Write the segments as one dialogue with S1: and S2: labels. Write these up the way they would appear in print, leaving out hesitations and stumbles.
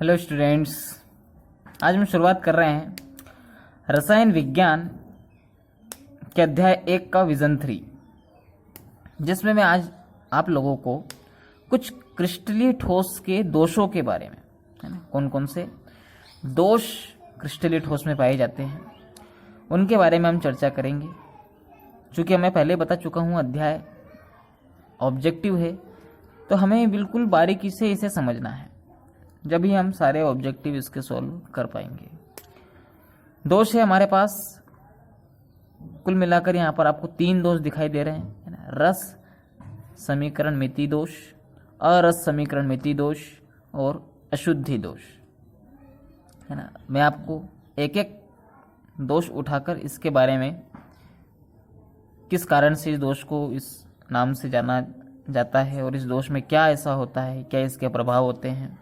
S1: Hello students, आज हम शुरुआत कर रहे हैं रसायन विज्ञान के अध्याय 1 का विजन 3, जिसमें मैं आज आप लोगों को कुछ क्रिस्टलीय ठोस के दोषों के बारे में, है ना, कौन कौन से दोष क्रिस्टलीय ठोस में पाए जाते हैं उनके बारे में हम चर्चा करेंगे। चूँकि मैं पहले बता चुका हूँ अध्याय ऑब्जेक्टिव है, तो हमें बिल्कुल बारीकी से इसे समझना है, जब ही हम सारे ऑब्जेक्टिव इसके सॉल्व कर पाएंगे। दोष है हमारे पास कुल मिलाकर यहाँ पर आपको 3 दोष दिखाई दे रहे हैं, है ना। रस समीकरण मिति दोष, अरस समीकरण मिति दोष और अशुद्धि दोष, है ना। मैं आपको एक एक दोष उठाकर इसके बारे में किस कारण से इस दोष को इस नाम से जाना जाता है और इस दोष में क्या ऐसा होता है, क्या इसके प्रभाव होते हैं,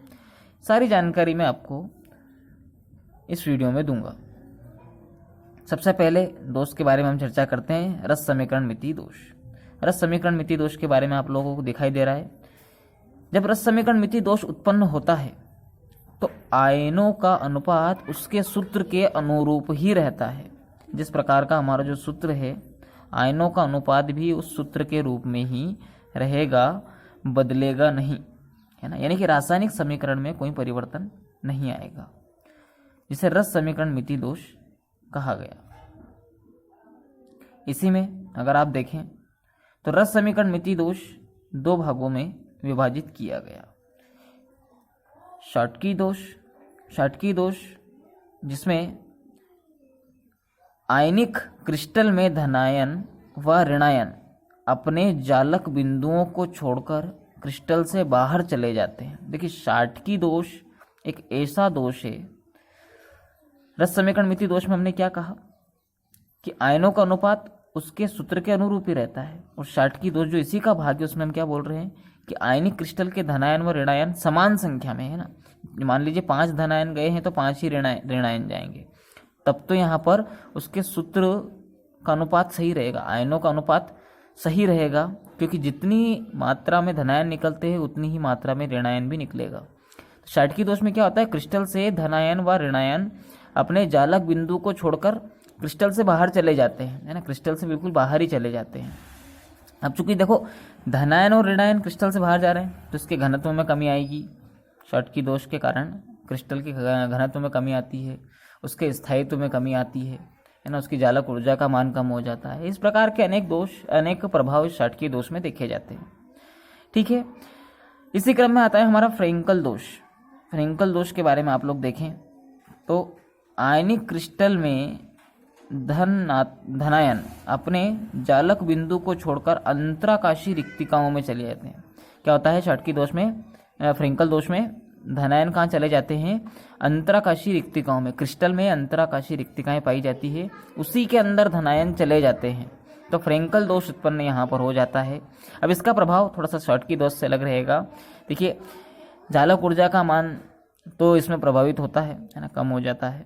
S1: सारी जानकारी मैं आपको इस वीडियो में दूंगा। सबसे पहले दोष के बारे में हम चर्चा करते हैं, रस समीकरण मिति दोष। रस समीकरण मिति दोष के बारे में आप लोगों को दिखाई दे रहा है, जब रस समीकरण मिति दोष उत्पन्न होता है तो आयनों का अनुपात उसके सूत्र के अनुरूप ही रहता है। जिस प्रकार का हमारा जो सूत्र है, आयनों का अनुपात भी उस सूत्र के रूप में ही रहेगा, बदलेगा नहीं, है ना। यानी कि रासायनिक समीकरण में कोई परिवर्तन नहीं आएगा, जिसे रस समीकरण मिति दोष कहा गया। इसी में अगर आप देखें तो रस समीकरण मिति दोष 2 भागों में विभाजित किया गया। शॉटकी दोष जिसमें आयनिक क्रिस्टल में धनायन व ऋणायन अपने जालक बिंदुओं को छोड़कर क्रिस्टल से बाहर चले जाते हैं। देखिए, शॉटकी दोष एक ऐसा दोष है। रस समीकरण मिति दोष में हमने क्या कहा कि आयनों का अनुपात उसके सूत्र के अनुरूप ही रहता है, और शॉटकी दोष जो इसी का भाग है उसमें हम क्या बोल रहे हैं कि आयनिक क्रिस्टल के धनायन व ऋणायन समान संख्या में, है ना। मान लीजिए 5 धनायन गए हैं तो 5 ही ऋणायन जाएंगे, तब तो यहाँ पर उसके सूत्र का अनुपात सही रहेगा, आयनों का अनुपात सही रहेगा, क्योंकि जितनी मात्रा में धनायन निकलते हैं उतनी ही मात्रा में ऋणायन भी निकलेगा। शॉटकी दोष में क्या होता है, क्रिस्टल से धनायन व ऋणायन अपने जालक बिंदु को छोड़कर क्रिस्टल से बाहर चले जाते हैं, है ना, क्रिस्टल से बिल्कुल बाहर ही चले जाते हैं। अब चूंकि देखो धनायन और ऋणायन क्रिस्टल से बाहर जा रहे हैं तो इसके घनत्व में कमी आएगी। शॉटकी दोष के कारण क्रिस्टल के घनत्व में कमी आती है, उसके स्थायित्व में कमी आती है ना, उसकी जालक ऊर्जा का मान कम हो जाता है। इस प्रकार के अनेक प्रभाव इस शॉटकी दोष में देखे जाते हैं। ठीक है, इसी क्रम में आता है हमारा फ्रेंकल दोष। फ्रेंकल दोष के बारे में आप लोग देखें तो आयनिक क्रिस्टल में धनायन अपने जालक बिंदु को छोड़कर अंतराकाशी रिक्तिकाओं में चले जाते हैं। क्या होता है शॉटकी दोष में, फ्रेंकल दोष में धनायन कहाँ चले जाते हैं, अंतराकाशी रिक्तिकाओं में। क्रिस्टल में अंतराकाशी रिक्तिकाएं पाई जाती है, उसी के अंदर धनायन चले जाते हैं, तो फ्रेंकल दोष उत्पन्न यहाँ पर हो जाता है। अब इसका प्रभाव थोड़ा सा शॉटकी दोष से अलग रहेगा। देखिए, जालक ऊर्जा का मान तो इसमें प्रभावित होता है ना, कम हो जाता है,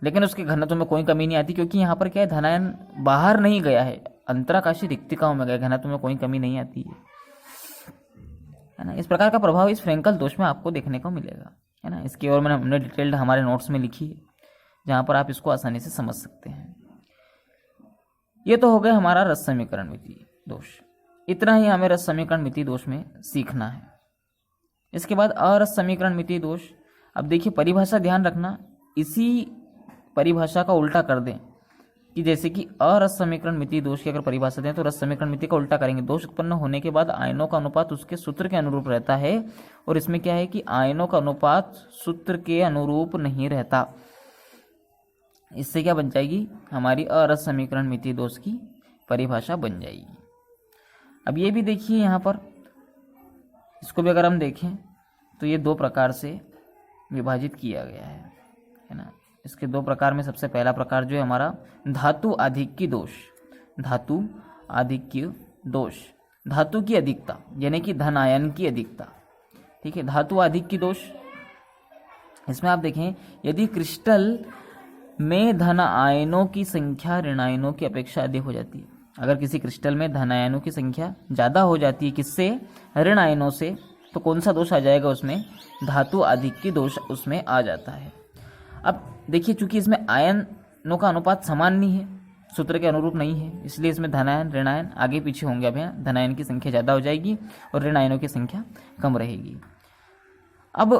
S1: लेकिन उसके घनत्व में कोई कमी नहीं आती, क्योंकि यहाँ पर क्या है, धनायन बाहर नहीं गया है, अंतराकाशी रिक्तिकाओं में गया, घनत्व में कोई कमी नहीं आती है ना। इस प्रकार का प्रभाव इस फ्रेंकल दोष में आपको देखने को मिलेगा, है ना। इसकी और हमने डिटेल्ड हमारे नोट्स में लिखी है, जहाँ पर आप इसको आसानी से समझ सकते हैं। ये तो हो गया हमारा रस समीकरण मिति दोष। इतना ही हमें रस समीकरण मिति दोष में सीखना है। इसके बाद अरस समीकरण मिति दोष। अब देखिए, परिभाषा ध्यान रखना, इसी परिभाषा का उल्टा कर दें कि जैसे कि अरस समीकरण मिति दोष की अगर परिभाषा दें तो रस समीकरण मिति का उल्टा करेंगे। दोष उत्पन्न होने के बाद आयनों का अनुपात उसके सूत्र के अनुरूप रहता है, और इसमें क्या है कि आयनों का अनुपात सूत्र के अनुरूप नहीं रहता। इससे क्या बन जाएगी, हमारी अरस समीकरण मिति दोष की परिभाषा बन जाएगी। अब ये भी देखिए, यहाँ पर इसको भी अगर हम देखें तो ये 2 प्रकार से विभाजित किया गया है ना। इसके 2 प्रकार में सबसे पहला प्रकार जो है हमारा धातु आधिक्य दोष। धातु आधिक्य दोष, धातु की अधिकता यानी कि धन आयन की अधिकता। ठीक है, धातु आधिक्य दोष, इसमें आप देखें यदि क्रिस्टल में धन आयनों की संख्या ऋण आयनों की अपेक्षा अधिक हो जाती है, अगर किसी क्रिस्टल में धन आयनों की संख्या ज़्यादा हो जाती है, किससे, ऋण आयनों से, तो कौन सा दोष आ जाएगा उसमें, धातु आधिक्य दोष उसमें आ जाता है। अब देखिए, चूंकि इसमें आयनों का अनुपात समान नहीं है, सूत्र के अनुरूप नहीं है, इसलिए इसमें धनायन ऋणायन आगे पीछे होंगे। अब यहाँ धनायन की संख्या ज़्यादा हो जाएगी और ऋणायनों की संख्या कम रहेगी। अब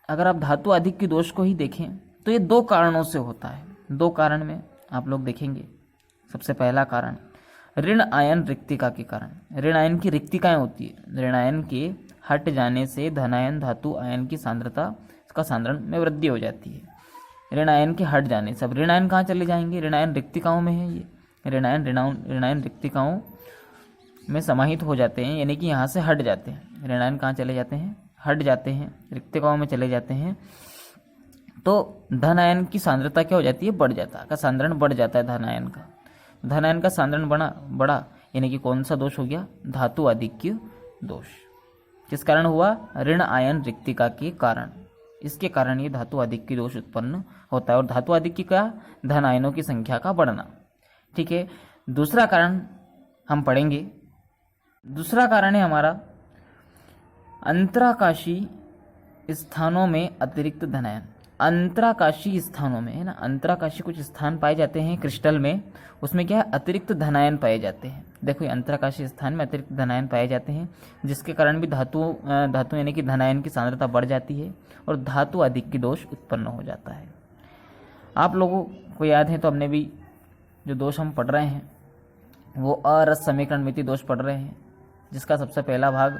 S1: अगर आप धातु आधिक्य दोष को ही देखें तो ये दो कारणों से होता है। दो कारण में आप लोग देखेंगे। सबसे पहला कारण ऋण आयन रिक्तिका के कारण। ऋण आयन की रिक्तिकाएं होती है, ऋण आयन के हट जाने से धनायन धातु आयन की सांद्रता का सांद्रण में वृद्धि हो जाती है। ऋण आयन के हट जाने से, अब ऋण आयन कहाँ चले जाएंगे, ऋण आयन रिक्तिकाओं में है। ये ऋण आयन रिक्तिकाओं में समाहित हो जाते हैं, यानी कि यहाँ से हट जाते हैं। ऋण आयन कहाँ चले जाते हैं, हट जाते हैं, रिक्तिकाओं में चले जाते हैं। तो धन आयन की सांद्रता क्या हो जाती है, बढ़ जाता है, का सांद्रण बढ़ जाता है धन आयन का। धन आयन का सांद्रण बढ़ा यानी कि कौन सा दोष हो गया, धातु आधिक्य दोष। किस कारण हुआ, ऋण आयन रिक्तिका के कारण। इसके कारण ये धातु आधिक्य दोष उत्पन्न होता है। और धातु आधिक्य का धन आयनों की संख्या का बढ़ना। ठीक है, दूसरा कारण हम पढ़ेंगे। दूसरा कारण है हमारा अंतराकाशी स्थानों में अतिरिक्त धनायन। अंतराकाशी स्थानों में है ना, अंतराकाशी कुछ स्थान पाए जाते हैं क्रिस्टल में, उसमें क्या है, अतिरिक्त धनायन पाए जाते हैं। देखो, अंतराकाशी स्थान में अतिरिक्त धनायन पाए जाते हैं, जिसके कारण भी धातु यानी कि धनायन की सांद्रता बढ़ जाती है और धातु आधिक्य दोष उत्पन्न हो जाता है। आप लोगों को याद है तो हमने भी जो दोष हम पढ़ रहे हैं वो अरस समीकरण मिति दोष पढ़ रहे हैं, जिसका सबसे पहला भाग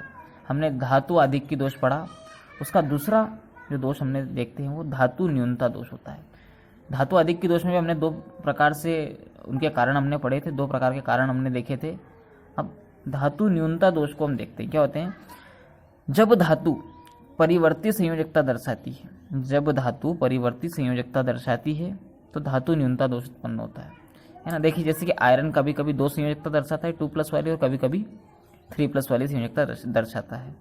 S1: हमने धातु आधिक्य दोष पढ़ा। उसका दूसरा जो दोष हमने देखते हैं वो धातु न्यूनता दोष होता है। धातु आधिक्य दोष में भी हमने दो प्रकार से उनके कारण हमने पढ़े थे, दो प्रकार के कारण हमने देखे थे। अब धातु न्यूनता दोष को हम देखते हैं। क्या होते हैं, जब धातु परिवर्ती संयोजकता दर्शाती है, जब धातु परिवर्ती संयोजकता दर्शाती है तो धातु न्यूनता दोष उत्पन्न होता है ना। देखिए, जैसे कि आयरन कभी कभी दो संयोजकता दर्शाता है, 2+ वाली, और कभी कभी 3+ वाली संयोजकता दर्शाता है,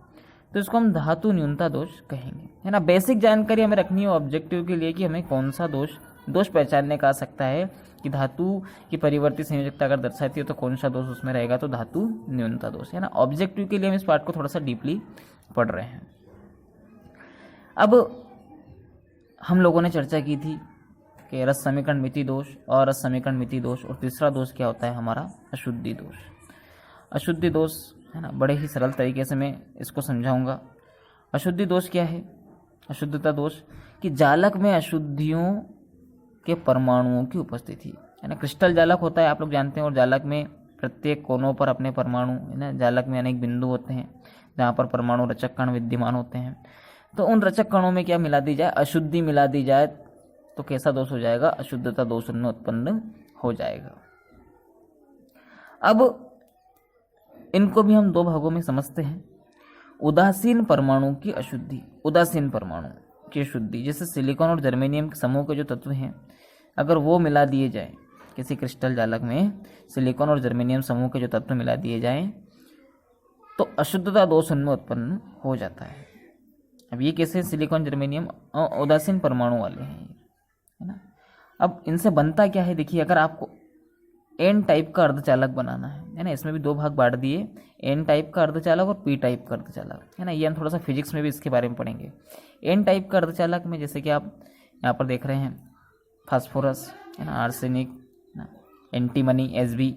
S1: तो इसको हम धातु न्यूनता दोष कहेंगे, है ना। बेसिक जानकारी हमें रखनी है ऑब्जेक्टिव के लिए कि हमें कौन सा दोष पहचानने का आ सकता है कि धातु की परिवर्ती संयोजकता अगर दर्शाती है तो कौन सा दोष उसमें रहेगा, तो धातु न्यूनता दोष, है ना। ऑब्जेक्टिव के लिए हम इस पार्ट को थोड़ा सा डीपली पढ़ रहे हैं। अब हम लोगों ने चर्चा की थी कि रस समीकरण मिति दोष और रस समीकरण मिति दोष, और तीसरा दोष क्या होता है हमारा, अशुद्धि दोष। अशुद्धि दोष, है ना, बड़े ही सरल तरीके से मैं इसको समझाऊंगा। अशुद्धि दोष क्या है, अशुद्धता दोष कि जालक में अशुद्धियों के परमाणुओं की उपस्थिति, है ना। क्रिस्टल जालक होता है, आप लोग जानते हैं, और जालक में प्रत्येक कोनों पर अपने परमाणु, है ना। जालक में अनेक बिंदु होते हैं जहाँ पर परमाणु रचक कण विद्यमान होते हैं। तो उन रचक कणों में क्या मिला दी जाए, अशुद्धि मिला दी जाए तो कैसा दोष हो जाएगा, अशुद्धता दोष उनमें उत्पन्न हो जाएगा। अब इनको भी हम दो भागों में समझते हैं। उदासीन परमाणु की अशुद्धि, उदासीन परमाणु की अशुद्धि, जैसे सिलिकॉन और जर्मेनियम के समूह के जो तत्व हैं, अगर वो मिला दिए जाए किसी क्रिस्टल जालक में, सिलिकॉन और जर्मेनियम समूह के जो तत्व मिला दिए जाएं तो अशुद्धता दोष उनमें उत्पन्न हो जाता है। अब ये कैसे, सिलिकॉन जर्मेनियम उदासीन परमाणु वाले हैं, है ना। अब इनसे बनता क्या है, देखिए, अगर आपको एन टाइप का अर्धचालक बनाना है ना, इसमें भी दो भाग बांट दिए, एन टाइप का अर्धचालक और पी टाइप का अर्धचालक, है ना। ये हम थोड़ा सा फिजिक्स में भी इसके बारे में पढ़ेंगे। एन टाइप का अर्धचालक में जैसे कि आप यहाँ पर देख रहे हैं फास्फोरस, है ना, आर्सेनिक, ना, एंटीमनी, Sb,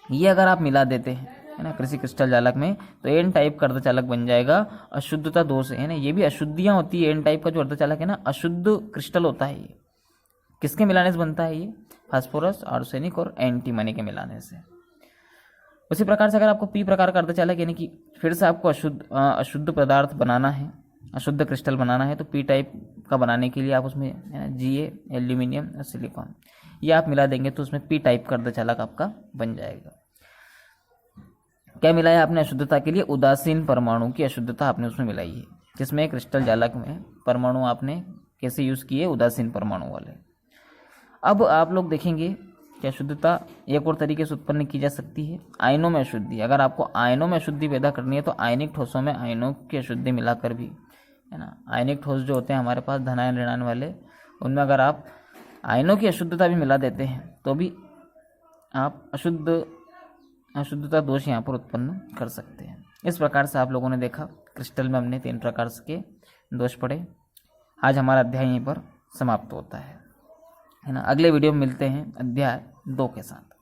S1: ये अगर आप मिला देते हैं, है ना, किसी क्रिस्टल जालक में, तो एन टाइप का अर्धचालक बन जाएगा। अशुद्धता दोष है ना, ये भी अशुद्धियाँ होती है। एन टाइप का जो अर्धचालक है ना, अशुद्ध क्रिस्टल होता है। ये किसके मिलाने से बनता है, ये फास्फोरस, आर्सेनिक और एंटीमनी के मिलाने से। उसी प्रकार से अगर आपको पी प्रकार का अर्धचालक, यानी कि फिर से आपको अशुद्ध पदार्थ बनाना है, अशुद्ध क्रिस्टल बनाना है, तो पी टाइप का बनाने के लिए आप उसमें, है ना, Ga, एल्यूमिनियम और सिलिकॉन, ये आप मिला देंगे तो उसमें पी टाइप का अर्धचालक आपका बन जाएगा। क्या मिलाया आपने अशुद्धता के लिए, उदासीन परमाणु की अशुद्धता आपने उसमें मिलाई है, जिसमें क्रिस्टल जालक में परमाणु आपने कैसे यूज़ किए, उदासीन परमाणु वाले। अब आप लोग देखेंगे कि अशुद्धता एक और तरीके से उत्पन्न की जा सकती है, आयनों में अशुद्धि। अगर आपको आयनों में अशुद्धि पैदा करनी है तो आयनिक ठोसों में आयनों की अशुद्धि मिलाकर भी, है ना, आयनिक ठोस जो होते हैं हमारे पास धनायन ऋणायन वाले, उनमें अगर आप आयनों की अशुद्धता भी मिला देते हैं तो भी आप अशुद्धता दोष यहाँ पर उत्पन्न कर सकते हैं। इस प्रकार से आप लोगों ने देखा क्रिस्टल में हमने 3 प्रकार के दोष पढ़े। आज हमारा अध्याय यहीं पर समाप्त होता है ना। अगले वीडियो में मिलते हैं अध्याय 2 के साथ।